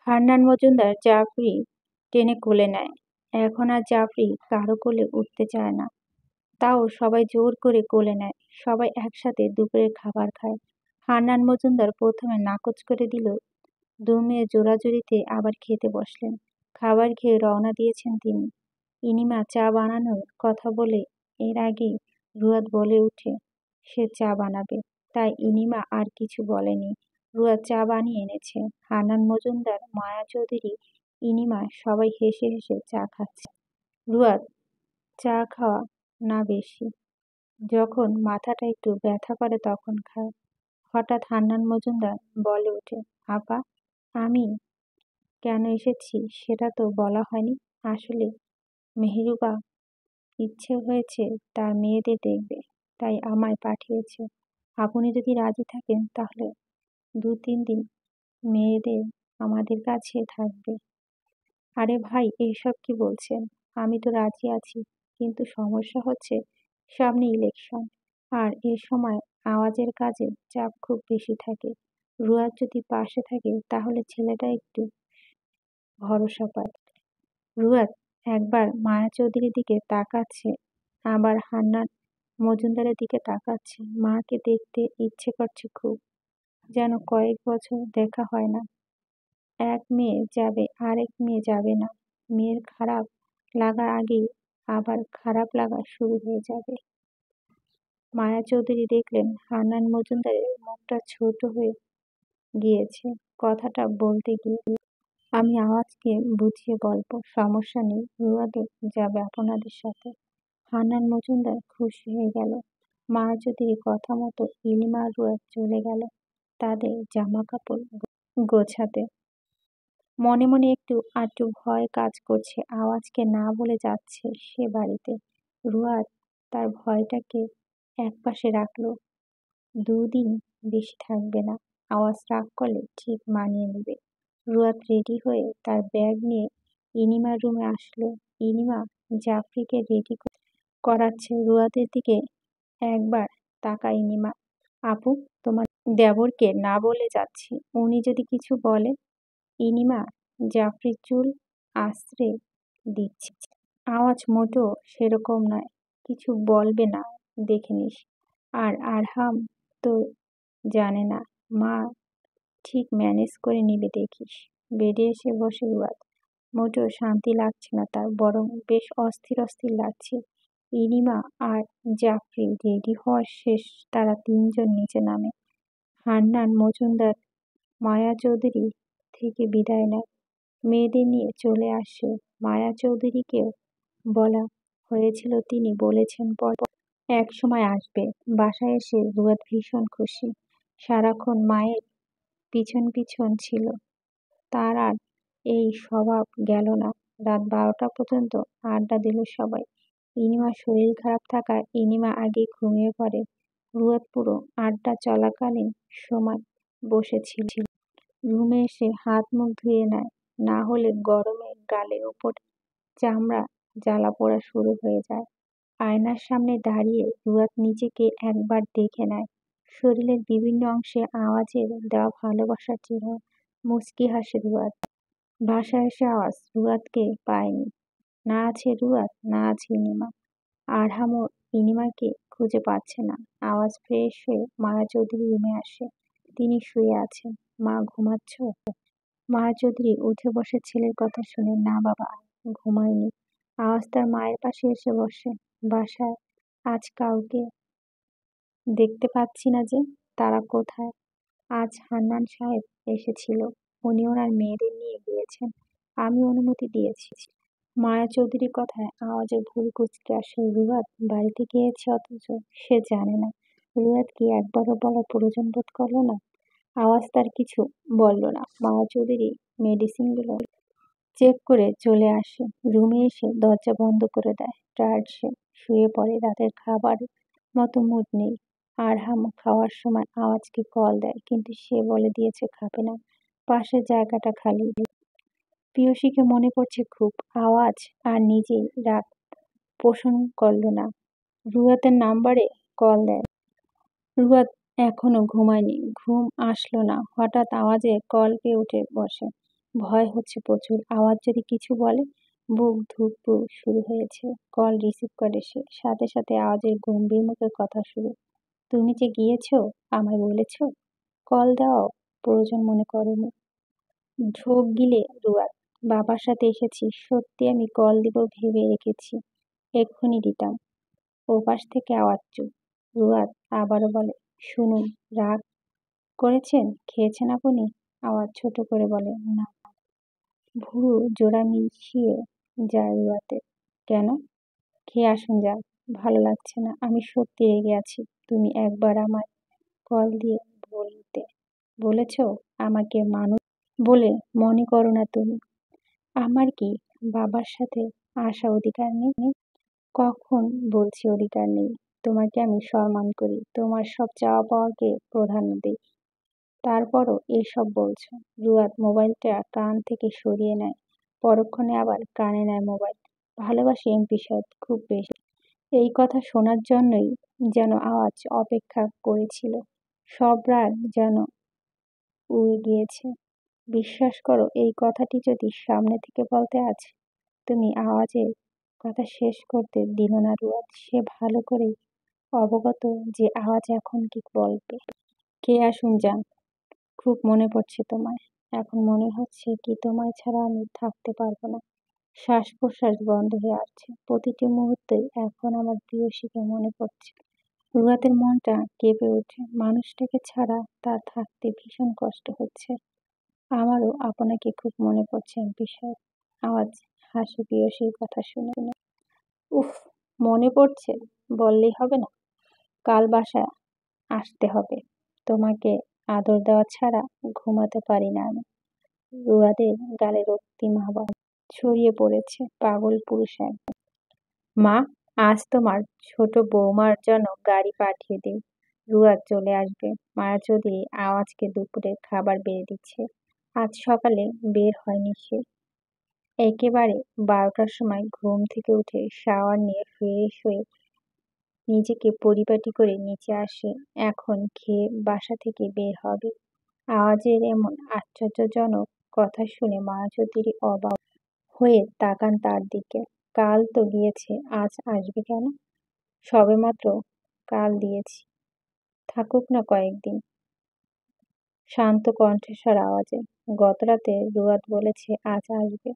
হান্নান মজুমদার জাফরি টেনে কোলে নেয়। এখন আর জাফরি কারো কোলে উঠতে চায় না। তাও সবাই জোর করে কোলে নেয়। সবাই একসাথে দুপুরের খাবার খায়। হান্নান মজুমদার প্রথমে নাকচ করে দিল। ২ মেয়ে জোরাজুরিতে আবার খেতে বসলেন। খাবার খেয়ে রওনা দিয়েছেন তিনি। ইনিমা চা বানানোর কথা বলে এর আগেই রুয়াদ বলে উঠে সে চা বানাবে। তাই ইনিমা আর কিছু বলেনি। রুয়াদ চা বানিয়ে এনেছে। হান্নান মজুমদার, মায়া চৌধুরী, ইনিমা সবাই হেসে হেসে চা খাচ্ছে। রুয়াদ চা খাওয়া না বেশি, যখন মাথাটা একটু ব্যথা করে তখন খায়। হঠাৎ হান্নান মজুমদার বলে ওঠে, আপা, আমি কেন এসেছি সেটা তো বলা হয়নি। আসলে মেহেরুবা ইচ্ছে হয়েছে তার মেয়েদের দেখবে, তাই আমায় পাঠিয়েছে। আপনি যদি রাজি থাকেন তাহলে ২-৩ দিন মেয়েদের আমাদের কাছে থাকবে। আরে ভাই, এইসব কি বলছেন? আমি তো রাজি আছি, কিন্তু সমস্যা হচ্ছে সামনে ইলেকশন, আর এ সময় আওয়াজের কাজে চাপ খুব বেশি থাকে। রুয়াদ যদি পাশে থাকে তাহলে ছেলেটা একটু ভরসা পায়। রুয়াদ একবার মায়া চৌধুরীর দিকে তাকাচ্ছে, আবার হান্নান মজুমদারের দিকে তাকাচ্ছে। মাকে দেখতে ইচ্ছে করছে খুব, যেন কয়েক বছর দেখা হয় না। এক মেয়ে যাবে, আরেক মেয়ে যাবে না। মেয়ের খারাপ লাগার আগেই আবার খারাপ লাগা শুরু হয়ে যাবে। মায়া চৌধুরী দেখলেন হান্নান মজুমদারের মুখটা ছোট হয়ে গিয়েছে। কথাটা বলতে গিয়ে, আমি আওয়াজকে বুঝিয়ে বলবো, সমস্যা নেই, রুয়াদও যাবে আপনাদের সাথে। হান্নান মজুমদার খুশি হয়ে গেল। মায়া চৌধুরীর কথা মতো ইলিমা আর রুয়াদ চলে গেল তাদের জামা কাপড় গোছাতে। মনে মনে একটু আধটু ভয় কাজ করছে। আওয়াজকে না বলে যাচ্ছে সে বাড়িতে। রুয়াদ তার ভয়টাকে একপাশে রাখলো। ২ দিন বেশি থাকবে না। আওয়াজ রাগ করলে ঠিক মানিয়ে নেবে। রুয়াদ রেডি হয়ে তার ব্যাগ নিয়ে ইনিমার রুমে আসলো। ইনিমা জাফরিকে রেডি করাচ্ছে। রুয়াদের দিকে একবার তাকায় ইনিমা। আপু, তোমার দেবরকে না বলে যাচ্ছি, উনি যদি কিছু বলে। ইনিমা জাফরির চুল আঁচড়ে দিচ্ছে। আওয়াজ মোটেও সেরকম নয়, কিছু বলবে না, দেখে নিস। আর আরহাম তো জানে না, মা ঠিক ম্যানেজ করে নিবে দেখিস। বেডে এসে বসে রুয়াদ। মোটেও শান্তি লাগছে না তার, বরং বেশ অস্থির অস্থির লাগছে। ইনিমা আর জাফরি রেডি হওয়া শেষ, তারা ৩ জন নিচে নামে। হান্নান মজুমদার মায়া চৌধুরী থেকে বিদায় নেয়। মেয়েদের নিয়ে চলে আসে। মায়া চৌধুরীকেও বলা হয়েছিল, তিনি বলেছেন পর এক সময় আসবে। বাসায় এসে রুয়াদ ভীষণ খুশি। সারাক্ষণ মায়ের পিছন পিছন ছিল, তার আর এই স্বভাব গেল না। রাত ১২টা পর্যন্ত আড্ডা দিল সবাই। ইনিমার শরীর খারাপ থাকায় ইনিমা আগেই ঘুমিয়ে পড়ে। রুয়াদ পুরো আড্ডা চলাকালীন সময় বসেছিল। রুমে এসে হাত মুখ ধুয়ে নেয়, না হলে গরমে গালের ওপর চামড়া জ্বালা পোড়া শুরু হয়ে যায়। আয়নার সামনে দাঁড়িয়ে রুয়াদ নিজেকে একবার দেখে নেয়। শরীরের বিভিন্ন অংশে আওয়াজের দেওয়া ভালোবাসার চেহারা। মুচকি হাসে রুয়াদ। বাসায় এসে আওয়াজ রুয়াদকে পায়নি। না আছে রুয়াদ, না আছে ইনিমা। আরহামও ইনিমাকে খুঁজে পাচ্ছে না। আওয়াজ ফ্রেশ হয়ে মায়া চৌধুরী রুমে আসে। তিনি শুয়ে আছেন। মা, ঘুমাচ্ছ? মায়া চৌধুরী উঠে বসে ছেলের কথা শুনে, না বাবা, ঘুমায়নি। আওয়াজ তার মায়ের পাশে এসে বসে। বাসায় আজ কাউকে দেখতে পাচ্ছি না যে, তারা কোথায়? আজ হান্নান সাহেব এসেছিল, উনি ওনার মেয়েদের নিয়ে গিয়েছেন, আমি অনুমতি দিয়েছি। মায়া চৌধুরীর কথায় আওয়াজে ভুরু কুঁচকে আসে। রুয়াদ বাড়িতে গিয়েছে অথচ সে জানে না। রুয়াদ কি একবারও বলার প্রয়োজন বোধ করলো না? আওয়াজ তার কিছু বলল না। মায়া চৌধুরী মেডিসিনগুলো চেক করে চলে আসে। রুমে এসে দরজা বন্ধ করে দেয়। টায়ার্ড সে, শুয়ে পড়ে। রাতের খাবার মতো মুড নেই। আরহাম খাওয়ার সময় আওয়াজকে কল দেয়, কিন্তু সে বলে দিয়েছে খাবে না। পাশের জায়গাটা খালি। প্রিয়সীকে মনে পড়ছে খুব। আওয়াজ আর নিজেই রাগ পোষণ করল না। রুয়াদের নাম্বারে কল দেয়। রুয়াদ এখনো ঘুমায়নি, ঘুম আসলো না। হঠাৎ আওয়াজে কল পেয়ে উঠে বসে। ভয় হচ্ছে প্রচুর, আওয়াজ যদি কিছু বলে। বুক ধুকপুক শুরু হয়েছে। কল রিসিভ করে সে, সাথে সাথে আওয়াজের গম্ভীর মুখে কথা শুরু। তুমি যে গিয়েছো, আমায় বলেছ? কল দেওয়াও প্রয়োজন মনে করোনি। ঢোক গিলে রুয়াদ, বাবার সাথে এসেছি, সত্যি আমি কল দিব ভেবে রেখেছি, এক্ষুনি দিতাম। ওপাশ থেকে আওয়াজ চুপ। রুয়াদ আবারও বলে, শুনুন, রাগ করেছেন? খেয়েছেন আপনি? আওয়াজ ছোট করে বলে, না। ভুরু জোড়া মিশিয়ে যায় রুয়াতে। কেন? খেয়ে আসুন যান। ভালো লাগছে না, আমি সত্যি রেগে আছি। তুমি একবার আমায় কল দিয়ে বলতে বলেছ আমাকে মানুষ বলে মনে করো না তুমি? আমার কি বাবার সাথে আসা অধিকার নেই? কখন বলছি অধিকার নেই? তোমাকে আমি সম্মান করি, তোমার সব চাওয়া পাওয়াকে প্রাধান্য দিই, তারপরও এসব বলছো। রুয়াদ মোবাইলটা কান থেকে সরিয়ে নেয়, পরক্ষণে আবার কানে নেয় মোবাইল। ভালোবাসি এমপি সাহেব খুব বেশি। এই কথা শোনার জন্যই যেন আওয়াজ অপেক্ষা করেছিল। সব রাগ যেন উড়ে গিয়েছে। বিশ্বাস করো, এই কথাটি যদি সামনে থেকে বলতে আজ, তুমি আওয়াজের কথা শেষ করতে দিল না রুয়াদ। সে ভালো করেই অবগত যে আওয়াজ এখন কি বলবে। কে আসুন যান, খুব মনে পড়ছে তোমায়। এখন মনে হচ্ছে কি তোমায় ছাড়া আমি থাকতে পারবো না। শ্বাস প্রশ্বাস বন্ধ হয়ে আসছে। প্রতিটি মুহূর্তে এখন আমার প্রিয়সীকে মনে পড়ছে। রুয়াতের মনটা কেঁপে ওঠে। মানুষটাকে ছাড়া তার থাকতে ভীষণ কষ্ট হচ্ছে। আমারও আপনাকে খুব মনে পড়ছে এমপি সাহেব। আওয়াজ হাসি প্রিয়সীর কথা শুনে। উফ, মনে পড়ছে বললেই হবে না? কাল বাসায় আসতে হবে। তোমাকে আদর দেওয়া ছাড়া ঘুমাতে পারি না আমি। রুয়াদের গালে রক্তিম হাওয়া ছড়িয়ে পড়েছে। পাগল পুরুষ এক। মা, আজ তোমার ছোট বৌমার জন্য গাড়ি পাঠিয়ে দিই। রুয়াদ চলে আসবে। মায়া চৌধুরী আওয়াজকে দুপুরে খাবার বেড়ে দিচ্ছে। আজ সকালে বের হয়নি সে। একেবারে 12টার সময় ঘুম থেকে উঠে শাওয়ার নিয়ে ফ্রেশ হয়ে নিজেকে পরিপাটি করে নিচে আসে। এখন খেয়ে বাসা থেকে বের হবে। আওয়াজের এমন আশ্চর্যজনক কথা শুনে মায়া চৌধুরী অবাক হয়ে তাকান তার দিকে। কাল তো গিয়েছে, আজ আসবে কেন? সবেমাত্র কাল দিয়েছি, থাকুক না কয়েকদিন। শান্ত কণ্ঠস্বর আওয়াজে। গতরাতে রুয়াদ বলেছে আজ আসবে।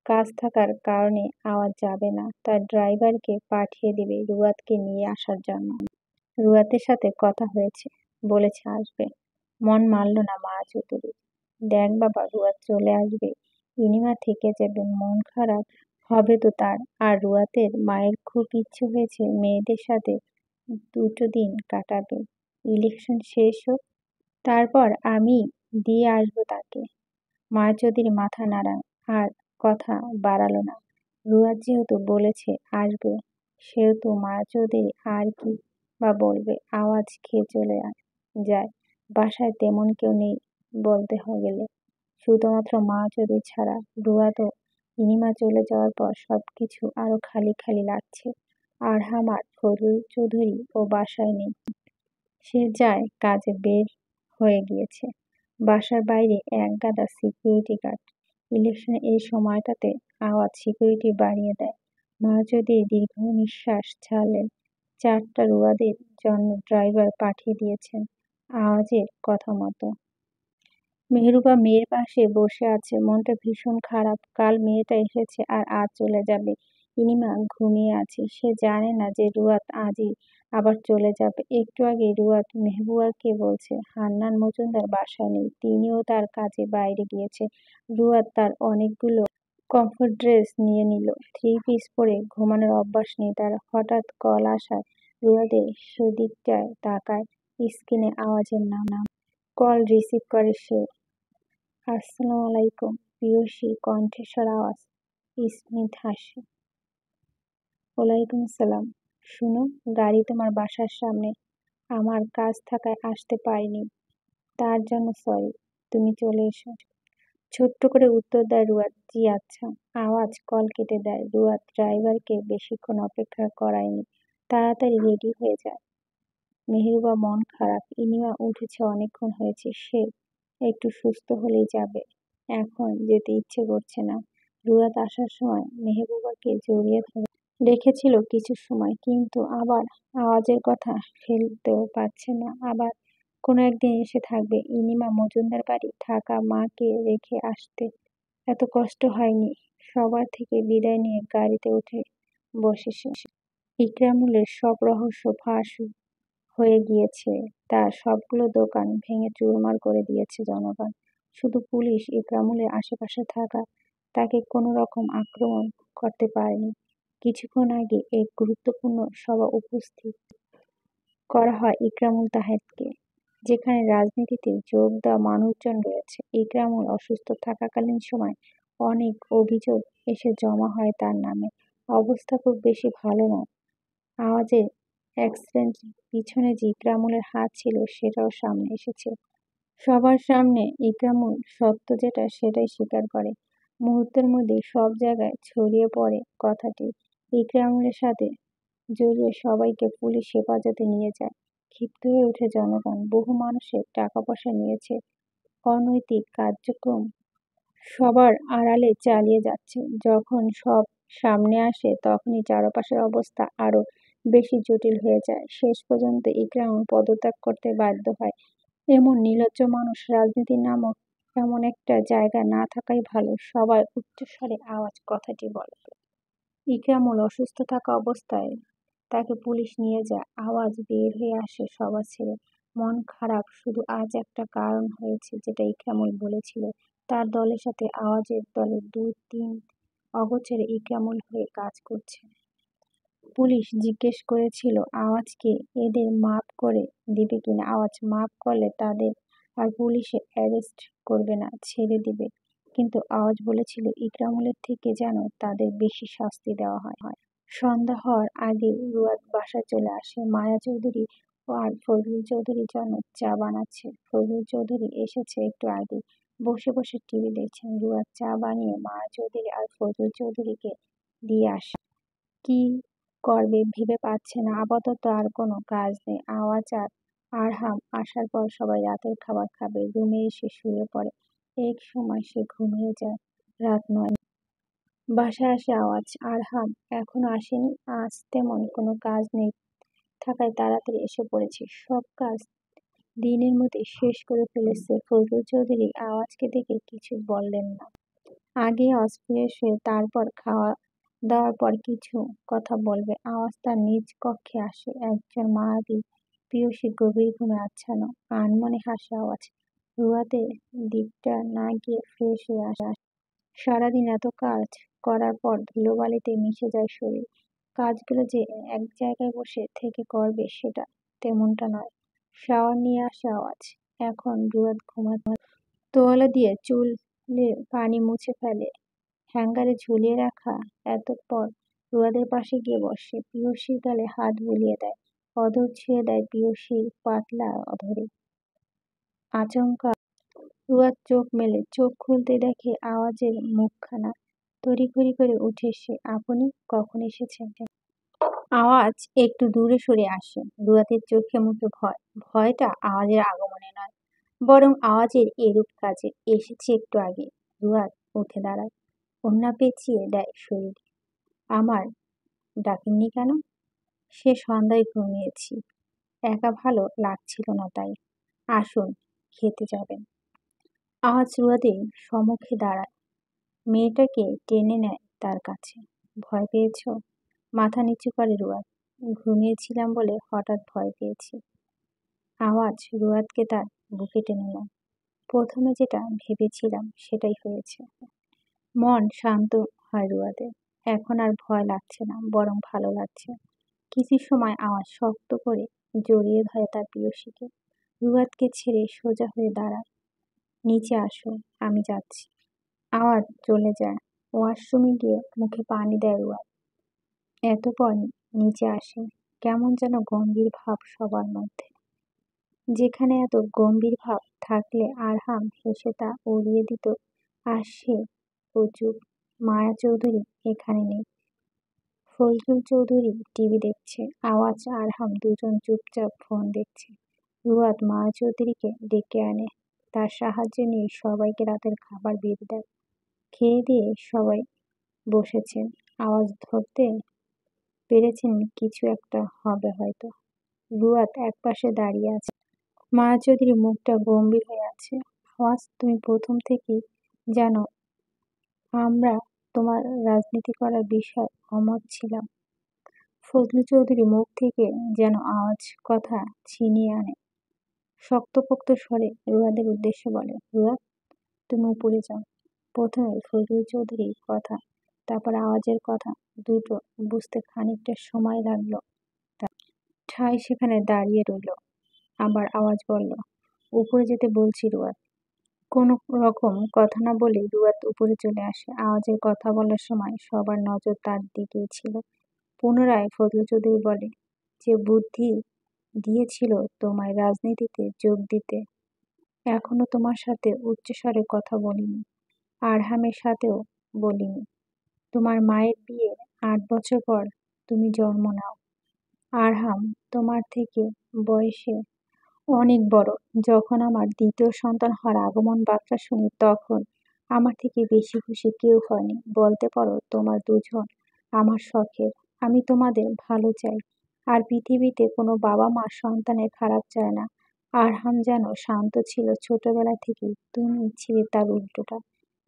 কাজ থাকার কারণে আওয়াজ যাবে না, তার ড্রাইভারকে পাঠিয়ে দিবে রুয়াদকে নিয়ে আসার জন্য। রুয়াদের সাথে কথা হয়েছে, বলেছে আসবে। মন মানল না মায়া চৌধুরী। দেখ বাবা, রুয়াদ চলে আসবে, ইনিমা থেকে যাবে, মন খারাপ হবে তো তার। আর রুয়াদের মায়ের খুব ইচ্ছে হয়েছে মেয়েদের সাথে দুটো দিন কাটাবে। ইলেকশন শেষ হোক, তারপর আমি দিয়ে আসবো তাকে। মায়া চৌধুরী মাথা নাড়ান, আর কথা বাড়ালো না। রুয়াদ যেহেতু বলেছে আসবে, সেহেতু মায়া চৌধুরী আর কি বা বলবে। আওয়াজ খেয়ে চলে যায়। বাসায় তেমন কেউ নেই বলতে গেলে, শুধুমাত্র মায়া চৌধুরী ছাড়া। রুয়াদ ও ইনিমা চলে যাওয়ার পর সবকিছু আরো খালি খালি লাগছে। আরহাম আর ফজল চৌধুরী ও বাসায় নেই। সে যায় কাজে বের হয়ে গিয়েছে। বাসার বাইরে এক গাদা সিকিউরিটি গার্ড। ইলেকশনের এই সময়টাতে আওয়াজ সিকিউরিটি বাড়িয়ে দেয়। মায়া চৌধুরী দীর্ঘ নিঃশ্বাস ছাড়লেন। 4টা রুয়াদের জন্য ড্রাইভার পাঠিয়ে দিয়েছেন আওয়াজের কথা মতো। মেহরুবা মেয়ের পাশে বসে আছে, মনটা ভীষণ খারাপ। কাল মেয়েটা এসেছে আর আজ চলে যাবে। ইনিমা ঘুমিয়ে আছে, সে জানে না যে রুয়াদ আজই আবার চলে যাবে। একটু আগে রুয়াদ মেহবুবাকে বলছে হান্নান মজুমদার বাসায় নেই, তিনিও তার কাজে বাইরে গিয়েছে। রুয়াদ তার অনেকগুলো কমফোর্ট ড্রেস নিয়ে নিল। 3 পিস পরে ঘুমানোর অভ্যাস নেই তার। হঠাৎ কল আসায় রুয়াদের সেদিকটায় তাকায়। স্ক্রিনে আওয়াজের নাম। কল রিসিভ করে সে। আসসালামু আলাইকুম। প্রিয়সী কণ্ঠস্বর আওয়াজ, স্মিত হাসি। ওয়ালাইকুম সালাম। শুনো, গাড়ি তোমার বাসার সামনে। আমার কাজ থাকায় আসতে পারিনি, তার জন্য সরি। তুমি চলে এসো। ছোট্ট করে উত্তর দেয় রুয়াদ, জি আচ্ছা। আওয়াজ কল কেটে দেয়। রুয়াদ ড্রাইভারকে বেশিক্ষণ অপেক্ষা করায়নি, তাড়াতাড়ি রেডি হয়ে যায়। মেহেরুবা মন খারাপ। ইনিমা উঠেছে অনেকক্ষণ হয়েছে, সে একটু সুস্থ হলেই যাবে। এখন যেতে ইচ্ছে করছে না। রুয়াদ আসার সময় মেহবুবাকে জড়িয়ে ধরে রেখেছিল কিছু সময়, কিন্তু আবার আওয়াজের কথা ফেলতেও পারছে না। আবার কোনো একদিন এসে থাকবে। ইনিমা মজুমদার বাড়ি থাকা মাকে রেখে আসতে এত কষ্ট হয়নি। সবার থেকে বিদায় নিয়ে গাড়িতে উঠে বসে সে। ইকরামুলের সব রহস্য ফাঁস হয়ে গিয়েছে। তার সবগুলো দোকান ভেঙে চুরমার করে দিয়েছে জনগণ। শুধু পুলিশ ইকরামুলের আশেপাশে থাকা তাকে কোনো রকম আক্রমণ করতে পারেনি। কিছুক্ষণ আগে এক গুরুত্বপূর্ণ সভা উপস্থিত করা হয় ইকরামুল তাহেরকে, যেখানে রাজনীতিতে যোগ দেওয়া মানুষজন রয়েছে। ইকরামুল অসুস্থ থাকাকালীন সময় অনেক অভিযোগ এসে জমা হয় তার নামে। অবস্থা খুব বেশি ভালো নয়। আওয়াজের অ্যাক্সিডেন্ট পিছনে যে ইকরামুলের হাত ছিল সেটাও সামনে এসেছে। সবার সামনে ইকরামুল সত্য যেটা সেটাই স্বীকার করে। মুহূর্তের মধ্যেই সব জায়গায় ছড়িয়ে পড়ে কথাটি। ইকরামুলের সাথে জড়িয়ে সবাইকে পুলিশ হেফাজতে নিয়ে যায়। ক্ষিপ্ত হয়ে ওঠে জনগণ। বহু মানুষের টাকা পয়সা নিয়েছে। অনৈতিক কার্যক্রম সবার আড়ালে চালিয়ে যাচ্ছে। যখন সব সামনে আসে তখনই চারপাশের অবস্থা আরো বেশি জটিল হয়ে যায়। শেষ পর্যন্ত ইকরামুল পদত্যাগ করতে বাধ্য হয়। এমন নির্লজ্জ মানুষ রাজনীতি নামক এমন একটা জায়গা না থাকাই ভালো। সবাই উচ্চস্বরে আওয়াজ কথাটি বলে। ইকরামুল অসুস্থ থাকা অবস্থায় তাকে পুলিশ নিয়ে যায়। আওয়াজ বের হয়ে আসে সভা ছেড়ে। মন খারাপ, শুধু আজ একটা কারণ হয়েছে যেটা ইকরামুল বলেছিল। তার দলের সাথে আওয়াজের দলের 2-3 অগোচরে ইকরামুল হয়ে কাজ করছে। পুলিশ জিজ্ঞেস করেছিল আওয়াজকে এদের মাফ করে দিবে কিনা। আওয়াজ মাফ করলে তাদের আর পুলিশে অ্যারেস্ট করবে না, ছেড়ে দিবে। কিন্তু আওয়াজ বলেছিল ইকরামুলের থেকে যেন তাদের বেশি শাস্তি দেওয়া হয়। সন্ধ্যা হওয়ার আগে রুয়াদ বাসায় চলে আসে। মায়া চৌধুরী আর ফজলুল চৌধুরীর জন্য চা বানাচ্ছে। ফজলুল চৌধুরী এসেছে একটু আগে, বসে বসে টিভি দেখছেন। রুয়াদ চা বানিয়ে মায়া চৌধুরী আর ফজলুল চৌধুরীকে দিয়ে আসে। কি করবে ভেবে পাচ্ছে না। আপাতত আর কোনো কাজ নেই। আওয়াজ আর আরহাম আসার পর সবাই রাতের খাবার খাবে। রুমে এসে শুয়ে পড়ে। এক সময় সে ঘুমিয়ে যায়। রাত 9। বাসায় আসে আওয়াজ। আরহাম এখনো আসেনি। আজ তেমন কোনো কাজ নেই থাকায় তাড়াতাড়ি এসে পড়েছে। সব কাজ দিনের মধ্যে শেষ করে ফেলেছে। ফজলুল চৌধুরী আওয়াজকে দেখে কিছু বললেন না। আগে আওয়াজ ফ্রেশ হয়ে তারপর খাওয়া দাওয়ার পর কিছু কথা বলবে। আওয়াজ তার নিজ কক্ষে আসে। একজন মায়াবী প্রেয়সী গভীর ঘুমে আচ্ছন্ন। আনমনে হাসে আওয়াজ। রুয়াদের দিকটা না গিয়ে ফ্রেশ হয়ে আসে। সারাদিন এত কাজ করার পর ধুলোবালিতে মিশে যায় শরীর। কাজগুলো যে এক জায়গায় বসে থেকে করবে সেটা তেমনটা নয়। শাওয়ার নিয়ে আসে আওয়াজ। এখন রুয়াদ ঘুমাতে তোয়ালে দিয়ে চুলে পানি মুছে ফেলে। হ্যাঙ্গারে ঝুলিয়ে রাখা। এতঃপর রুয়াদের পাশে গিয়ে বসে। প্রেয়সীর গালে হাত বুলিয়ে দেয়। অধর ছুঁয়ে দেয় প্রেয়সীর পাতলা অধরে। আচমকা রুয়াদ চোখ মেলে। চোখ খুলতে দেখে আওয়াজের মুখখানা। তড়িঘড়ি করে উঠে সে। আপনি কখন এসেছেন? আওয়াজ একটু দূরে সরে আসে। রুয়াদের চোখে মুখে ভয়। ভয়টা আওয়াজের আগমনে নয়, বরং আওয়াজের এরূপ কাজে। এসেছি একটু আগে। রুয়াদ উঠে দাঁড়ায়। ওড়না পেঁচিয়ে দেয় শরীরে। আমার ডাকেননি কেন? সে সন্ধ্যায় ঘুমিয়েছি। একা ভালো লাগছিল না তাই। আসুন, খেতে যাবেন। আওয়াজ রুয়াদের সম্মুখে দাঁড়ায়। মেয়েটাকে টেনে নেয় তার কাছে। ভয় পেয়েছ? মাথা নিচু করে রুয়াদ। ঘুমিয়েছিলাম বলে হঠাৎ ভয় পেয়েছি। আওয়াজ রুয়াদকে তার বুকে টেনে নেয়। প্রথমে যেটা ভেবেছিলাম সেটাই হয়েছে। মন শান্ত হয় রুয়াদের। এখন আর ভয় লাগছে না, বরং ভালো লাগছে। কিছু সময় আওয়াজ শক্ত করে জড়িয়ে ধরে তার প্রেয়সীকে। রুয়াদকে ছেড়ে সোজা হয়ে দাঁড়ায়। নিচে আসো, আমি যাচ্ছি। আওয়াজ চলে যায়। ওয়াশরুমে গিয়ে মুখে পানি দেয় রুয়াদ। এতপর নিচে আসে। কেমন যেন গম্ভীর ভাব সবার মধ্যে। যেখানে এত গম্ভীর ভাব থাকলে আরহাম হেসে তা উড়িয়ে দিত। আর সে ও চুপ। মায়া চৌধুরী এখানে নেই। ফজলুল চৌধুরী টিভি দেখছে। আওয়াজ আরহাম দুজন চুপচাপ ফোন দেখছে। রুয়াদ মায়া চৌধুরীকে ডেকে আনে। তার সাহায্য নিয়ে সবাইকে রাতের খাবার বেড়ে দেয়। খেয়ে দিয়ে সবাই বসেছেন, আওয়াজ ধরতে পেরেছেন কিছু একটা হবে হয়তো। রুয়াত একপাশে দাঁড়িয়ে আছে, মায়া চৌধুরীর মুখটা গম্ভীর হয়ে আছে। আওয়াজ, তুমি প্রথম থেকেই জানো আমরা তোমার রাজনীতি করার বিষয়ে অমত ছিলাম। ফজলু চৌধুরী মুখ থেকে যেন আওয়াজ কথা ছিনিয়ে আনে, শক্তপোক্ত স্বরে রুয়াদের উদ্দেশ্যে বলে, রুয়াদ, তুমি উপরে যাও। প্রথমে ফজলু চৌধুরীর কথা, তারপর আওয়াজের কথা, দুটো বুঝতে খানিকটা সময় লাগলো। ঠাই সেখানে দাঁড়িয়ে রইল। আবার আওয়াজ বলল, উপরে যেতে বলছি রুয়াদ। কোনো রকম কথা না বলে রুয়াদ উপরে চলে আসে। আওয়াজের কথা বলার সময় সবার নজর তার দিকেই ছিল। পুনরায় ফজলু চৌধুরী বলে, যে বুদ্ধি দিয়েছিল তোমায় রাজনীতিতে যোগ দিতে, এখনো তোমার সাথে উচ্চস্বরে কথা বলিনি, আরহামের সাথেও বলিনি। তোমার মায়ের বিয়ের ৮ বছর পর তুমি জন্ম নাও। আরহাম তোমার থেকে বয়সে অনেক বড়। যখন আমার দ্বিতীয় সন্তান হওয়ার আগমন বার্তা শুনি, তখন আমার থেকে বেশি খুশি কেউ হয়নি। বলতে পারো তোমার দুজন আমার শখের। আমি তোমাদের ভালো চাই, আর পৃথিবীতে কোনো বাবা মা সন্তানের খারাপ চায় না। আরহাম যেন শান্ত ছিল ছোটবেলা থেকেই, তুমি ছিলে তার উল্টোটা।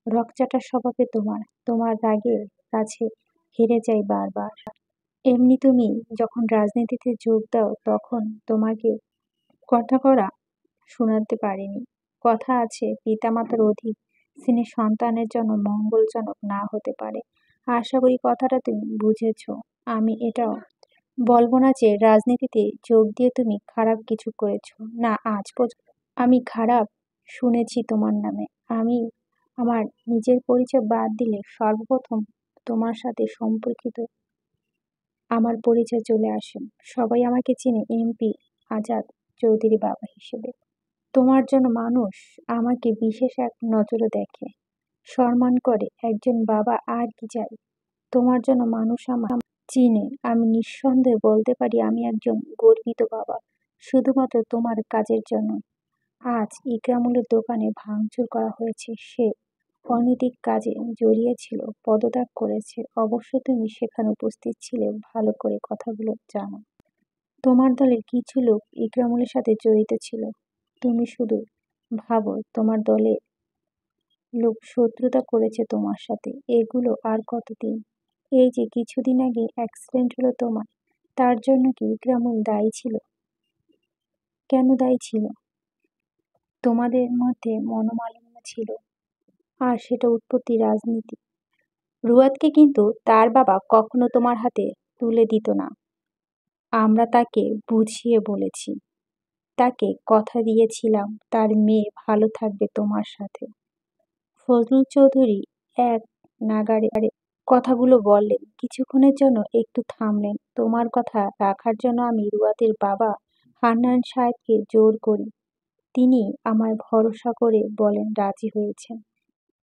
রকচাটা স্বভাবে তোমার, তোমার রাগের কাছে হেরে যাই বারবার। এমনি তুমি যখন রাজনীতিতে যোগ দাও, তখন তোমাকে কথা করা শোনাতে পারিনি। কথা আছে, পিতামাতার অধিক স্নেহ সন্তানের জন্য মঙ্গলজনক না হতে পারে। আশা করি কথাটা তুমি বুঝেছ। আমি এটাও বলবো না যে রাজনীতিতে যোগ দিয়ে তুমি খারাপ কিছু করেছ। না, আজ পর্যন্ত আমি খারাপ শুনেছি তোমার নামে। আমি আমার নিজের পরিচয় বাদ দিলে সর্বপ্রথম তোমার সাথে সম্পর্কিত আমার পরিচয় চলে আসে। সবাই আমাকে চেনে এমপি আজাদ চৌধুরী বাবা হিসেবে। তোমার জন্য মানুষ আমাকে বিশেষ এক নজরে দেখে, সম্মান করে। একজন বাবা আর কি চাই? তোমার জন্য মানুষ আমার চিনে। আমি নিঃসন্দেহে বলতে পারি আমি একজন গর্বিত বাবা, শুধুমাত্র তোমার কাজের জন্য। আজ ইকরামুলের দোকানে ভাঙচুর করা হয়েছে। সে অনৈতিক কাজে জড়িয়েছিল, পদত্যাগ করেছে। অবশ্য তুমি সেখানে উপস্থিত ছিলে, ভালো করে কথাগুলো জানো। তোমার দলের কিছু লোক ইকরামুলের সাথে জড়িত ছিল। তুমি শুধু ভাবো তোমার দলের লোক শত্রুতা করেছে তোমার সাথে। এগুলো আর কতদিন? এই যে কিছুদিন আগে অ্যাক্সিডেন্ট হলো তোমার, তার জন্য কি ইকরামুল দায়ী ছিল? কেন দায়ী ছিল? তোমাদের মধ্যে মনোমালিন্য ছিল, আর সেটা উৎপত্তি রাজনীতি। রুয়াদকে কিন্তু তার বাবা কখনো তোমার হাতে তুলে দিত না। আমরা তাকে বুঝিয়ে বলেছি, তাকে কথা দিয়েছিলাম তার মেয়ে ভালো থাকবে তোমার সাথে। ফজলুল চৌধুরী এক নাগাড়ে কথাগুলো বললেন, কিছুক্ষণের জন্য একটু থামলেন। তোমার কথা রাখার জন্য আমি রুয়াদের বাবা হান্নান সাহেবকে জোর করি। তিনি আমায় ভরসা করে বলেন রাজি হয়েছেন।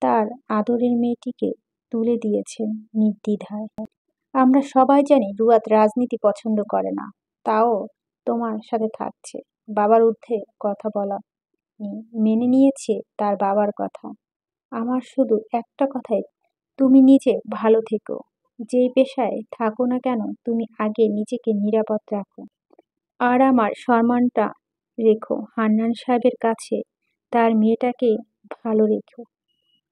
তার আদরের মেয়েটিকে তুলে দিয়েছেন নির্দ্বিধায়। আমরা সবাই জানি রুয়াদ রাজনীতি পছন্দ করে না, তাও তোমার সাথে থাকছে। বাবার ঊর্ধ্বে কথা বলা মেনে নিয়েছে তার বাবার কথা। আমার শুধু একটা কথাই, তুমি নিজে ভালো থেকো। যেই পেশায় থাকো না কেন, তুমি আগে নিজেকে নিরাপদ রাখো, আর আমার সম্মানটা রেখো। হান্নান সাহেবের কাছে তার মেয়েটাকে ভালো রেখো।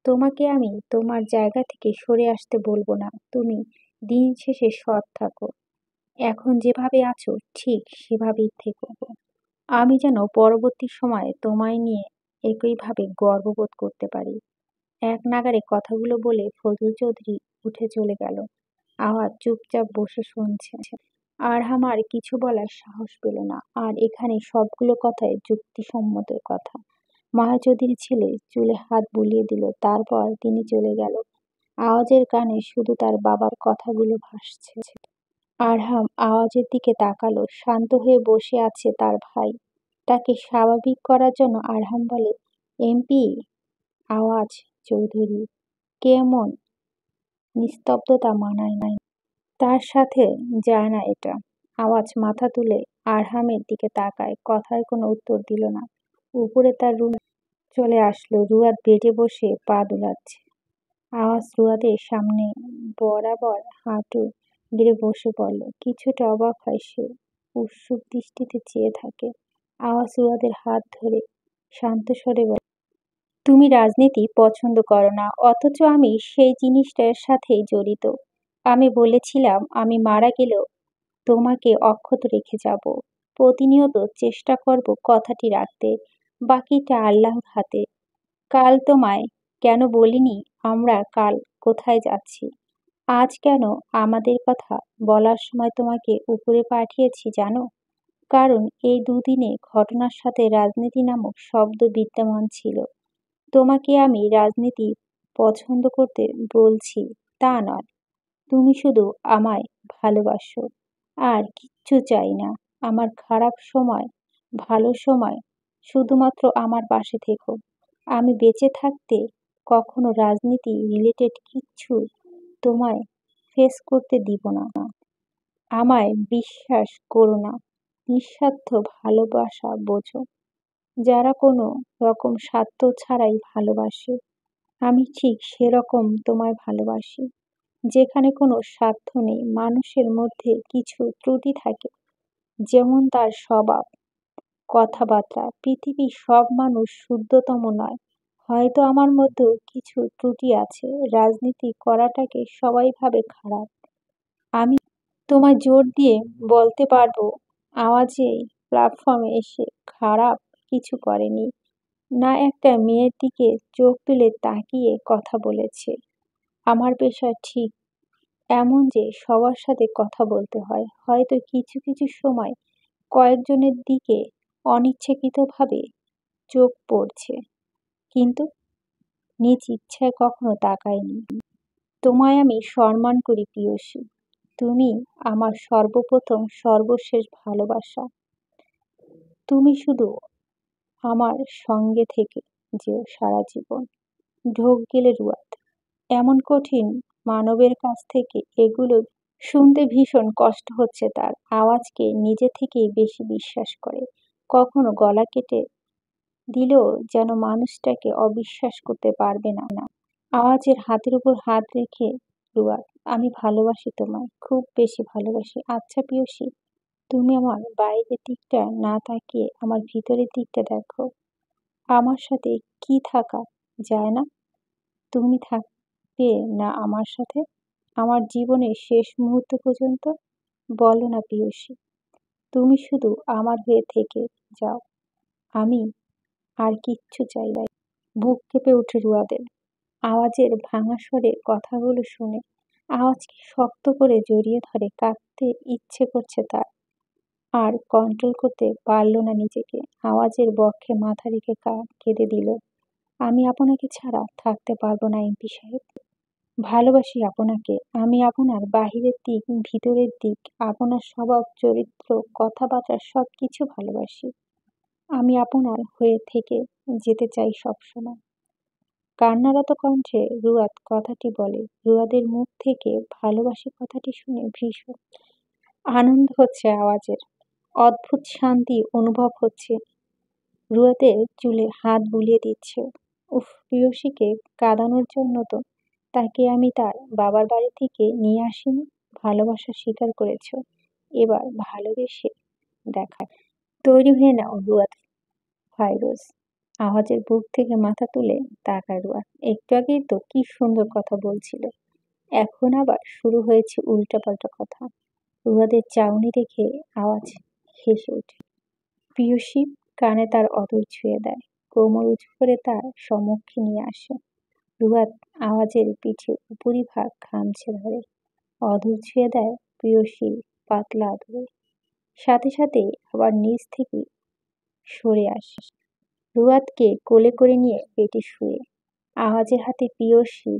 তোমাকে আমি তোমার জায়গা থেকে সরে আসতে বলবো না। তুমি দিন শেষে সৎ থাকো। এখন যেভাবে আছো ঠিক সেভাবেই থেকো। আমি যেন পরবর্তী সময়ে তোমায় নিয়ে একইভাবে গর্ববোধ করতে পারি। এক নাগাড়ে কথাগুলো বলে ফজলু চৌধুরী উঠে চলে গেল। আওয়াজ চুপচাপ বসে শুনছে। আরহাম আর কিছু বলার সাহস পেল না। আর এখানে সবগুলো কথাই যুক্তিসম্মত কথা। মায়া চৌধুরী ছেলে চুলে হাত বুলিয়ে দিল, তারপর তিনি চলে গেল। আওয়াজের কানে শুধু তার বাবার কথাগুলো ভাসছে। আরহাম আওয়াজের দিকে তাকালো। শান্ত হয়ে বসে আছে তার ভাই। তাকে স্বাভাবিক করার জন্য আরহাম বলে, এমপি আওয়াজ চৌধুরী। কেমন নিস্তব্ধতা মানায় নাই, তার সাথে যায় না এটা। আওয়াজ মাথা তুলে আরহামের দিকে তাকায়, কথার কোনো উত্তর দিল না। উপরে তার রুম চলে আসলো। রুয়াদ বেডে বসে পা দুলাচ্ছে। আওয়াজ রুয়াদের সামনে বরাবর হাঁটু গেড়ে বসে পড়ল। কিছুটা অবাক হয় সে। উৎসুক দৃষ্টিতে চেয়ে থাকে। আওয়াজ রুয়াদের হাত ধরে শান্ত স্বরে বলে, তুমি রাজনীতি পছন্দ করো না, অথচ আমি সেই জিনিসটার সাথেই জড়িত। আমি বলেছিলাম আমি মারা গেলেও তোমাকে অক্ষত রেখে যাব। প্রতিনিয়ত চেষ্টা করব কথাটি রাখতে। বাকিটা আল্লাহর হাতে। কাল তোমায় কেন বলিনি আমরা কাল কোথায় যাচ্ছি? আজ কেন আমাদের কথা বলার সময় তোমাকে উপরে পাঠিয়েছি জানো? কারণ এই দুদিনে ঘটনার সাথে রাজনীতি নামক শব্দ বিদ্যমান ছিল। তোমাকে আমি রাজনীতি পছন্দ করতে বলছি তা নয়। তুমি শুধু আমায় ভালোবাসো। আর কিচ্ছু চাই না। আমার খারাপ সময়, ভালো সময় শুধুমাত্র আমার পাশে থেকো। আমি বেঁচে থাকতে কখনো রাজনীতি রিলেটেড কিচ্ছু তোমায় ফেস করতে দিব না। আমায় বিশ্বাস করো না। নিঃস্বার্থ ভালোবাসা বোঝো। যারা কোনো রকম স্বার্থ ছাড়াই ভালোবাসে। আমি ঠিক সেরকম তোমায় ভালোবাসি। যেখানে কোনো স্বার্থ নেই, মানুষের মধ্যে কিছু ত্রুটি থাকে, যেমন তার স্বভাব, কথাবার্তা। পৃথিবীর সব মানুষ শুদ্ধতম নয়। হয়তো আমার মধ্যেও কিছু ত্রুটি আছে। রাজনীতি করাটাকে সবাই ভাবে খারাপ। আমি তোমায় জোর দিয়ে বলতে পারবো, আওয়াজ এই প্ল্যাটফর্মে এসে খারাপ কিছু করেনি। না একটা মেয়ের দিকে চোখ তুলে তাকিয়ে কথা বলেছে। আমার পেশা ঠিক এমন যে সবার সাথে কথা বলতে হয়। হয়তো কিছু কিছু সময় কয়েকজনের দিকে অনিচ্ছাকৃতভাবে চোখ পড়ছে, কিন্তু নিজ ইচ্ছায় কখনো তাকাইনি। তোমায় আমি সম্মান করি প্রিয়সী। তুমি আমার সর্বপ্রথম সর্বশেষ ভালোবাসা। তুমি শুধু আমার সঙ্গে থেকে যেও সারা জীবন। ঢোক গেলে রুয়াদ। এমন কঠিন মানবের কাছ থেকে এগুলো শুনতে ভীষণ কষ্ট হচ্ছে তার। আওয়াজকে নিজে থেকেই বেশি বিশ্বাস করে। কখনো গলা কেটে দিলেও যেন মানুষটাকে অবিশ্বাস করতে পারবে না। আওয়াজের হাতের উপর হাত রেখে রুয়াদ, আমি ভালোবাসি তোমায়, খুব বেশি ভালোবাসি। আচ্ছা প্রিয়সী, তুমি আমার বাইরের দিকটা না তাকিয়ে আমার ভিতরের দিকটা দেখো। আমার সাথে কি থাকা যায় না? তুমি থাকবে না আমার সাথে আমার জীবনের শেষ মুহূর্ত পর্যন্ত? বলো না প্রিয়সী, তুমি শুধু আমার হয়ে থেকে যাও। আমি আর কিচ্ছু চাই না। বুক কেঁপে ওঠে রুয়াদের। আওয়াজের ভাঙা স্বরে কথাগুলো শুনে আওয়াজকে শক্ত করে জড়িয়ে ধরে। কাঁদতে ইচ্ছে করছে তার, আর কন্ট্রোল করতে পারল না নিজেকে। আওয়াজের বক্ষে মাথা রেখে কেঁদে দিল। আমি আপনাকে ছাড়া থাকতে পারবো না এমপি সাহেব। ভালোবাসি আপনাকে। আমি আপনার বাহিরের দিক, ভিতরের দিক, আপনার স্বভাব, চরিত্র, কথাবার্তা সবকিছু ভালোবাসি। আমি আপনার হয়ে থেকে যেতে চাই সবসময়। কান্নারত কণ্ঠে রুয়াদ কথাটি বলে। রুয়াদের মুখ থেকে ভালোবাসি কথাটি শুনে ভীষণ আনন্দ হচ্ছে আওয়াজের। অদ্ভুত শান্তি অনুভব হচ্ছে। রুয়াদের চুলে হাত বুলিয়ে দিচ্ছে। উফ, প্রিয়সীকে কাঁদানোর জন্য তো তাকে আমি তার বাবার বাড়ি থেকে নিয়ে আসিনি। ভালোবাসা স্বীকার করেছ, এবার ভালোবেসে দেখা। তৈরি হয়ে নাও রুয়াদ ফাইরোজ। আওয়াজের বুক থেকে মাথা তুলে তাকায় রুয়াদ। একটু আগেই তো কি সুন্দর কথা বলছিল, এখন আবার শুরু হয়েছে উল্টাপাল্টা কথা। রুয়াদের চাউনি দেখে আওয়াজ হেসে ওঠে। প্রিয়সী কানে তার অদর ছুঁয়ে দেয়, কোমর উঁচু করে তার সম্মুখে নিয়ে আসে। রুয়াদ আওয়াজের পিঠে উপরিভাগ খামছে ধরে, অধর ছুঁয়ে দেয় প্রিয়সীর পাতলা আদরে। সাথে সাথে আবার নিজ থেকে সরে আসে, রুয়াদকে কোলে করে নিয়ে পেটে শুয়ে। আওয়াজের হাতে প্রিয়সী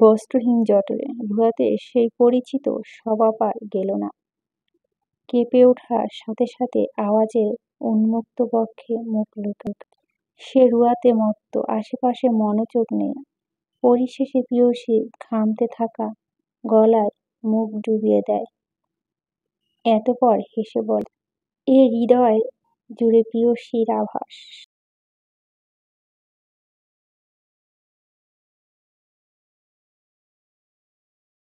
বস্ত্রহীন জঠরে। রুয়াদের সেই পরিচিত স্বভাব আর গেল না। কেঁপে ওঠার সাথে সাথে আওয়াজের উন্মুক্ত বক্ষে মুখ লুকায়। সে রুয়াতে মত্ত, আশেপাশে মনোযোগ নেই। পরিশেষে প্রিয়সী ঘামতে থাকা গলায় মুখ ডুবিয়ে দেয়। এতপর হেসে বলে, এ হৃদয় জুড়ে প্রিয়সীর আভাস।